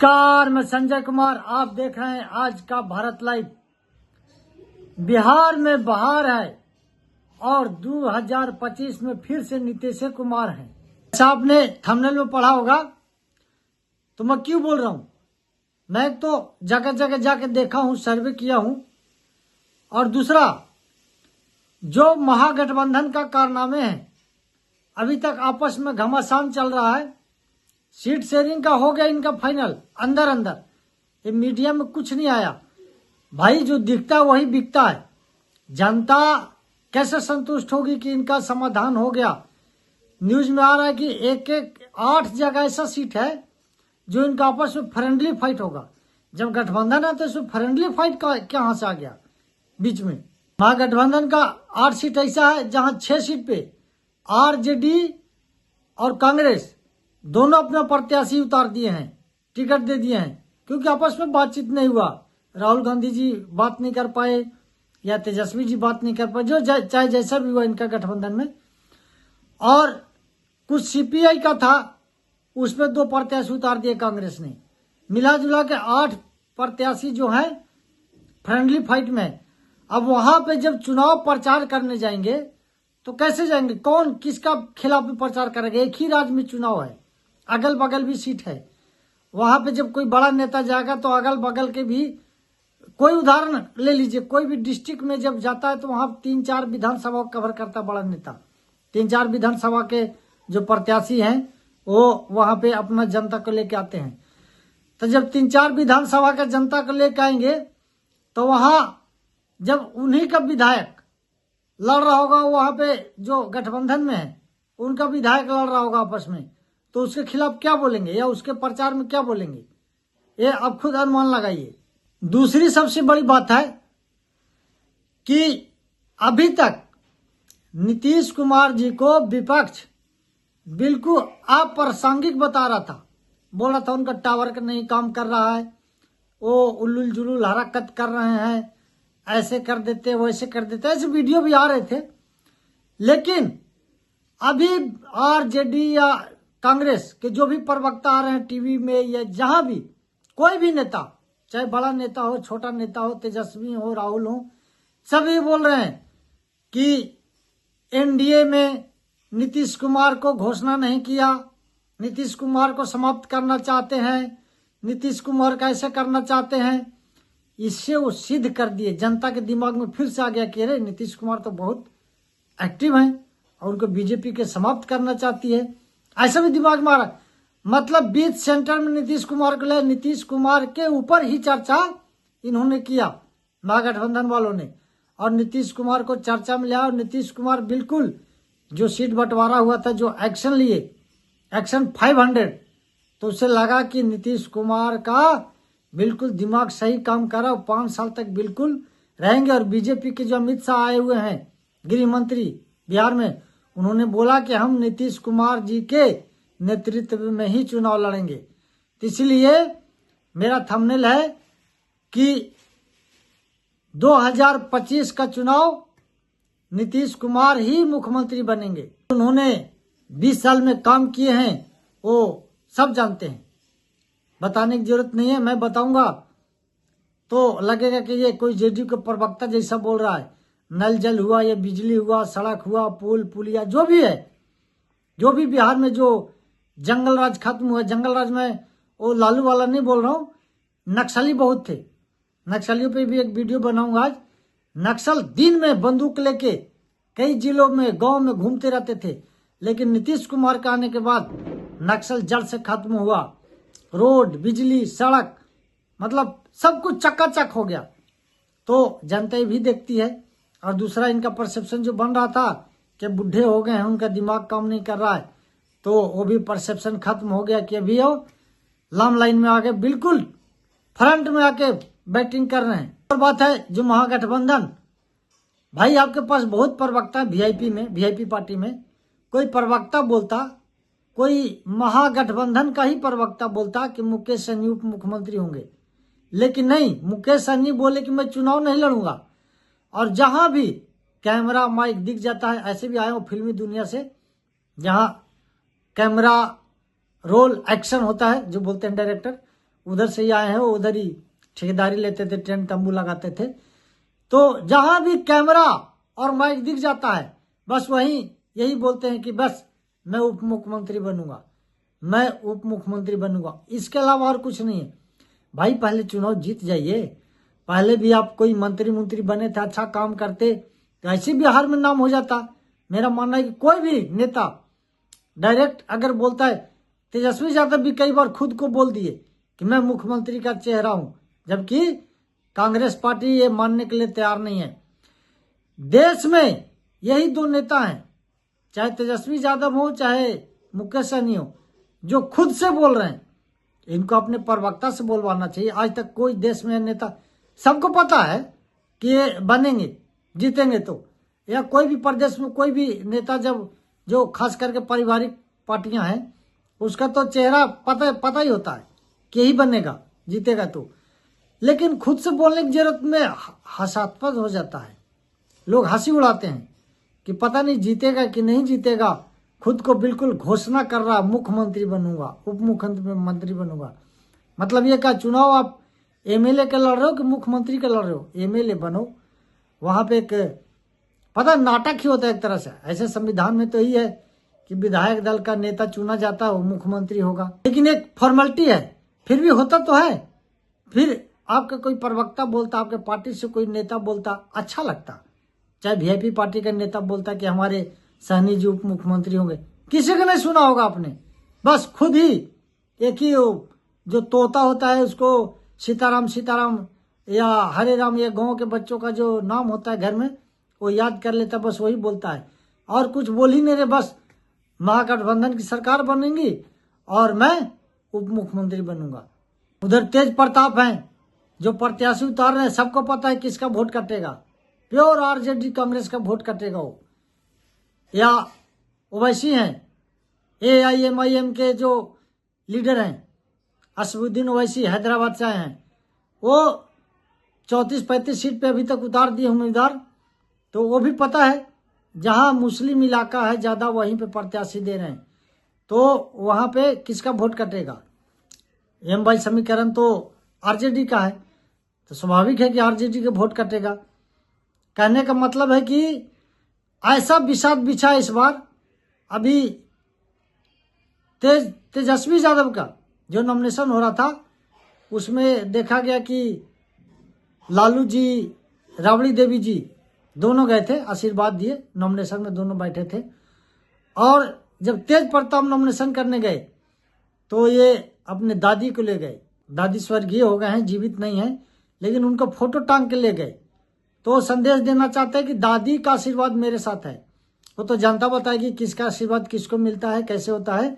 नमस्कार, मैं संजय कुमार। आप देख रहे हैं आज का भारत लाइव। बिहार में बहार है और 2025 में फिर से नीतीश कुमार हैं। ऐसा आपने थंबनेल में पढ़ा होगा, तो मैं क्यों बोल रहा हूं। मैं तो जगह जगह जाके देखा हूं, सर्वे किया हूं। और दूसरा, जो महागठबंधन का कारनामे है, अभी तक आपस में घमासान चल रहा है। सीट शेयरिंग का हो गया इनका फाइनल, अंदर अंदर ये मीडिया में कुछ नहीं आया। भाई, जो दिखता है वही बिकता है। जनता कैसे संतुष्ट होगी कि इनका समाधान हो गया। न्यूज में आ रहा है कि एक 8 जगह ऐसा सीट है जो इनका आपस में फ्रेंडली फाइट होगा। जब गठबंधन है तो इसमें फ्रेंडली फाइट का कहां से आ गया बीच में। महागठबंधन का 8 सीट ऐसा है जहां 6 सीट पे आरजेडी और कांग्रेस दोनों अपना प्रत्याशी उतार दिए हैं, टिकट दे दिए हैं, क्योंकि आपस में बातचीत नहीं हुआ। राहुल गांधी जी बात नहीं कर पाए या तेजस्वी जी बात नहीं कर पाए, जो चाहे जैसा भी हुआ इनका गठबंधन में। और कुछ सीपीआई का था, उसमें 2 प्रत्याशी उतार दिए कांग्रेस ने। मिला जुला के 8 प्रत्याशी जो हैं फ्रेंडली फाइट में। अब वहां पे जब चुनाव प्रचार करने जाएंगे तो कैसे जाएंगे, कौन किसका खिलाफ भी प्रचार करेगा। एक ही राज्य में चुनाव है, अगल बगल भी सीट है। वहां पे जब कोई बड़ा नेता जाएगा तो अगल बगल के भी, कोई उदाहरण ले लीजिए, कोई भी डिस्ट्रिक्ट में जब जाता है तो वहां 3-4 विधानसभा कवर करता बड़ा नेता। 3-4 विधानसभा के जो प्रत्याशी हैं वो वहां पे अपना जनता को लेके आते हैं। तो जब 3-4 विधानसभा का जनता को लेके आएंगे तो वहां जब उन्हीं का विधायक लड़ रहा होगा, वहां पे जो गठबंधन में है उनका विधायक लड़ रहा होगा आपस में, तो उसके खिलाफ क्या बोलेंगे या उसके प्रचार में क्या बोलेंगे, ये आप खुद अनुमान लगाइए। दूसरी सबसे बड़ी बात है कि अभी तक नीतीश कुमार जी को विपक्ष बिल्कुल अप्रासंगिक बता रहा था। बोल रहा था उनका टावर का नहीं काम कर रहा है, वो उल्लुल जुलुल हरकत कर रहे हैं, ऐसे कर देते वैसे कर देते, ऐसे वीडियो भी आ रहे थे। लेकिन अभी आरजेडी या कांग्रेस के जो भी प्रवक्ता आ रहे हैं टीवी में या जहां भी, कोई भी नेता, चाहे बड़ा नेता हो, छोटा नेता हो, तेजस्वी हो, राहुल हो, सभी बोल रहे हैं कि एनडीए में नीतीश कुमार को घोषणा नहीं किया, नीतीश कुमार को समाप्त करना चाहते हैं, नीतीश कुमार का ऐसे करना चाहते हैं। इससे वो सिद्ध कर दिए, जनता के दिमाग में फिर से आ गया कि अरे नीतीश कुमार तो बहुत एक्टिव हैं और उनको बीजेपी के समाप्त करना चाहती है, ऐसा भी दिमाग में आ रहा। मतलब बीच सेंटर में नीतीश कुमार को ले, नीतीश कुमार के ऊपर ही चर्चा इन्होंने किया महागठबंधन वालों ने, और नीतीश कुमार को चर्चा में लिया। और नीतीश कुमार बिल्कुल जो सीट बंटवारा हुआ था, जो एक्शन लिए, एक्शन 500, तो उसे लगा कि नीतीश कुमार का बिल्कुल दिमाग सही काम कर रहा है, 5 साल तक बिल्कुल रहेंगे। और बीजेपी के जो अमित शाह आए हुए हैं, गृह मंत्री बिहार में, उन्होंने बोला कि हम नीतीश कुमार जी के नेतृत्व में ही चुनाव लड़ेंगे। तो इसलिए मेरा थंबनेल है कि 2025 का चुनाव नीतीश कुमार ही मुख्यमंत्री बनेंगे। उन्होंने 20 साल में काम किए हैं वो सब जानते हैं, बताने की जरूरत नहीं है। मैं बताऊंगा तो लगेगा कि ये कोई जेडीयू के प्रवक्ता जैसा बोल रहा है। नल जल हुआ, या बिजली हुआ, सड़क हुआ, पुल पुलिया जो भी है, जो भी बिहार में जो जंगल राज खत्म हुआ, जंगल राज में वो लालू वाला नहीं बोल रहा हूँ, नक्सली बहुत थे। नक्सलियों पे भी एक वीडियो बनाऊंगा आज। नक्सल दिन में बंदूक लेके कई जिलों में, गांव में घूमते रहते थे, लेकिन नीतीश कुमार के आने के बाद नक्सल जड़ से खत्म हुआ। रोड, बिजली, सड़क, मतलब सब कुछ चकाचक हो गया। तो जनता भी देखती है। और दूसरा, इनका परसेप्शन जो बन रहा था कि बुढ़े हो गए हैं, उनका दिमाग काम नहीं कर रहा है, तो वो भी परसेप्शन खत्म हो गया कि अभी वो लाम लाइन में आके बिल्कुल फ्रंट में आके बैटिंग कर रहे हैं। और बात है जो महागठबंधन, भाई आपके पास बहुत प्रवक्ता है वीआईपी में, वीआईपी पार्टी में। कोई प्रवक्ता बोलता, कोई महागठबंधन का ही प्रवक्ता बोलता कि मुकेश सहनी उप मुख्यमंत्री होंगे, लेकिन नहीं, मुकेश सहनी बोले कि मैं चुनाव नहीं लड़ूंगा। और जहां भी कैमरा माइक दिख जाता है, ऐसे भी आए हो फिल्मी दुनिया से, जहां कैमरा रोल एक्शन होता है जो बोलते हैं डायरेक्टर, उधर से ही आए हैं, वो उधर ही ठेकेदारी लेते थे, टेंट तंबू लगाते थे। तो जहां भी कैमरा और माइक दिख जाता है बस वहीं यही बोलते हैं कि बस मैं उप मुख्यमंत्री बनूंगा, मैं उप मुख्यमंत्री बनूंगा। इसके अलावा और कुछ नहीं है। भाई पहले चुनाव जीत जाइए। पहले भी आप कोई मंत्री बने थे, अच्छा काम करते तो ऐसे बिहार में नाम हो जाता। मेरा मानना है कि कोई भी नेता डायरेक्ट अगर बोलता है, तेजस्वी यादव भी कई बार खुद को बोल दिए कि मैं मुख्यमंत्री का चेहरा हूं, जबकि कांग्रेस पार्टी ये मानने के लिए तैयार नहीं है। देश में यही दो नेता हैं, चाहे तेजस्वी यादव हो चाहे मुकेश सहनी हो, जो खुद से बोल रहे हैं। इनको अपने प्रवक्ता से बोलवाना चाहिए। आज तक कोई देश में नेता, सबको पता है कि ये बनेंगे, जीतेंगे तो, या कोई भी प्रदेश में कोई भी नेता जब, जो खास करके पारिवारिक पार्टियां हैं, उसका तो चेहरा पता ही होता है कि यही बनेगा, जीतेगा तो। लेकिन खुद से बोलने की जरूरत में हास्यास्पद हो जाता है। लोग हंसी उड़ाते हैं कि पता नहीं जीतेगा कि नहीं जीतेगा, खुद को बिल्कुल घोषणा कर रहा मुख्यमंत्री बनूंगा, उप मुख्यमंत्री बनूंगा। मतलब ये क्या, चुनाव आप एमएलए के लड़ रहे हो कि मुख्यमंत्री के लड़ रहे हो? एमएलए बनो। वहां पे एक पता नाटक ही होता है एक तरह से। ऐसे संविधान में तो ही है कि विधायक दल का नेता चुना जाता है, वो मुख्यमंत्री होगा, लेकिन एक फॉर्मेलिटी है, फिर भी होता तो है। फिर आपका कोई प्रवक्ता बोलता, आपके पार्टी से कोई नेता बोलता, अच्छा लगता। चाहे वीआईपी पार्टी का नेता बोलता कि हमारे सहनी जी उप मुख्यमंत्री होंगे, किसी को नहीं सुना होगा आपने। बस खुद ही एक ही जो तोता होता है उसको सीताराम सीताराम या हरे राम, ये गांव के बच्चों का जो नाम होता है घर में, वो याद कर लेता, बस वही बोलता है और कुछ बोल ही नहीं रहे। बस महागठबंधन की सरकार बनेगी और मैं उप मुख्यमंत्री बनूंगा। उधर तेज प्रताप हैं जो प्रत्याशी उतार रहे हैं, सबको पता है किसका वोट कटेगा, प्योर आरजेडी कांग्रेस का वोट कटेगा वो। या ओवैसी हैं, एआईएमआईएम के जो लीडर हैं असदुद्दीन ओवैसी, हैदराबाद से आए हैं, वो 34-35 सीट पे अभी तक उतार दिए उम्मीदवार। तो वो भी पता है जहां मुस्लिम इलाका है ज्यादा वहीं पे प्रत्याशी दे रहे हैं, तो वहां पे किसका वोट कटेगा। एम वाई समीकरण तो आरजेडी का है, तो स्वाभाविक है कि आरजेडी का वोट कटेगा। कहने का मतलब है कि ऐसा विषाद बिछा इस बार। अभी तेजस्वी यादव का जो नॉमिनेशन हो रहा था उसमें देखा गया कि लालू जी, राबड़ी देवी जी दोनों गए थे, आशीर्वाद दिए, नॉमिनेशन में दोनों बैठे थे। और जब तेज प्रताप नॉमिनेशन करने गए तो ये अपने दादी को ले गए। दादी स्वर्गीय हो गए हैं, जीवित नहीं है, लेकिन उनको फोटो टांग के ले गए। तो संदेश देना चाहते हैं कि दादी का आशीर्वाद मेरे साथ है। वो तो जनता बताएगी किसका आशीर्वाद किसको मिलता है, कैसे होता है।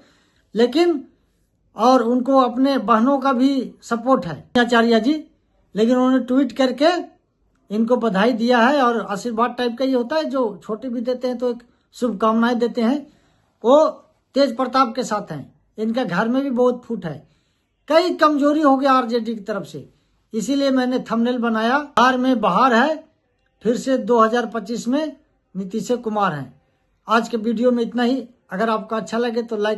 लेकिन और उनको अपने बहनों का भी सपोर्ट है, आचार्य जी। लेकिन उन्होंने ट्वीट करके इनको बधाई दिया है और आशीर्वाद टाइप का ही होता है, जो छोटे भी देते हैं तो एक शुभकामनाएं देते हैं। वो तेज प्रताप के साथ हैं। इनका घर में भी बहुत फूट है, कई कमजोरी हो गया आरजेडी की तरफ से। इसीलिए मैंने थंबनेल बनाया, बिहार में बहार है, फिर से 2025 में नीतीश कुमार हैं। आज के वीडियो में इतना ही। अगर आपको अच्छा लगे तो लाइक